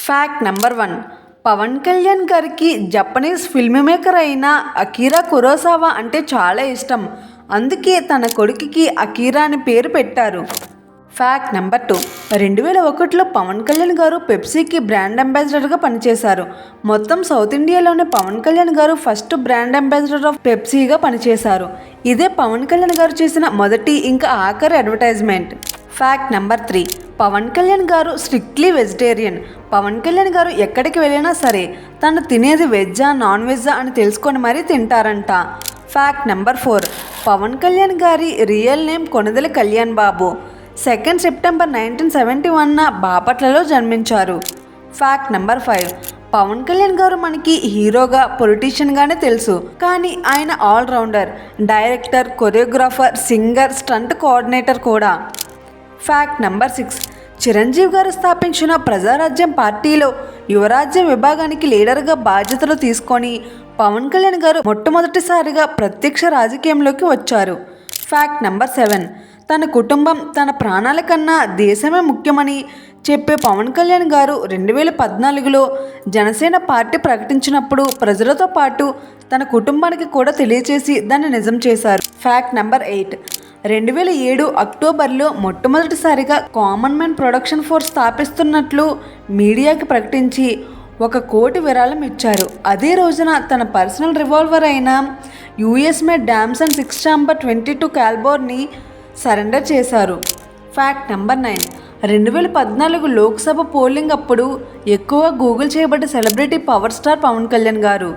Fact number 1. Pawan Kalyan గారికి Japanese film maker అయిన Akira Kurosawa అంటే చాలా ఇష్టం. అందుకే తన కొడుకుకి అకిరా అని పేరు పెట్టారు. Fact number 2. 2001లో పవన్ కళ్యాణ్ గారు పెప్సీకి బ్రాండ్ అంబాసిడర్గా పనిచేశారు. మొత్తం సౌత్ ఇండియాలోనే పవన్ కళ్యాణ్ గారు ఫస్ట్ బ్రాండ్ అంబాసిడర్ ఆఫ్ పెప్సీగా పనిచేశారు. ఇదే పవన్ కళ్యాణ్ గారు చేసిన మొదటి ఇంకా ఆఖరి advertisement. Fact number 3. Pawan Kalyan గారు స్ట్రిక్ట్లీ వెజిటేరియన్. పవన్ కళ్యాణ్ గారు ఎక్కడికి వెళ్ళినా సరే తను తినేది వెజ్జా నాన్ వెజ్జా అని తెలుసుకొని మరీ తింటారంట. Fact number 4. పవన్ కళ్యాణ్ గారి real name Konidela Kalyan Babu. 2 September 1971 బాపట్లలో జన్మించారు. Fact number 5. పవన్ కళ్యాణ్ గారు మనకి హీరోగా పొలిటీషియన్గానే తెలుసు, కానీ ఆయన allrounder, director, choreographer, singer, stunt coordinator కూడా. Fact number 6. చిరంజీవి గారు స్థాపించిన ప్రజారాజ్యం పార్టీలో యువరాజ్య విభాగానికి లీడర్గా బాధ్యతలు తీసుకొని పవన్ కళ్యాణ్ గారు మొట్టమొదటిసారిగా ప్రత్యక్ష రాజకీయంలోకి వచ్చారు. Fact number 7. తన కుటుంబం తన ప్రాణాల కన్నా దేశమే ముఖ్యమని చెప్పే పవన్ కళ్యాణ్ గారు 2014లో జనసేన పార్టీ ప్రకటించినప్పుడు ప్రజలతో పాటు తన కుటుంబానికి కూడా తెలియచేసి దాన్ని నిజం చేశారు. Fact number 8. 2007 అక్టోబర్లో మొట్టమొదటిసారిగా కామన్ మ్యాన్ ప్రొడక్షన్ ఫోర్స్ స్థాపిస్తున్నట్లు మీడియాకి ప్రకటించి 1 కోటి విరాళం ఇచ్చారు. అదే రోజున తన పర్సనల్ రివాల్వర్ అయిన యుఎస్ మేడ్ డామ్సన్ 6 ఛాంబర్ 22 క్యాలిబర్ని సరెండర్ చేశారు. Fact number 9. 2014 లోక్సభ పోలింగ్ అప్పుడు ఎక్కువ గూగుల్ చేయబడ్డ celebrity power star Pawan Kalyan గారు.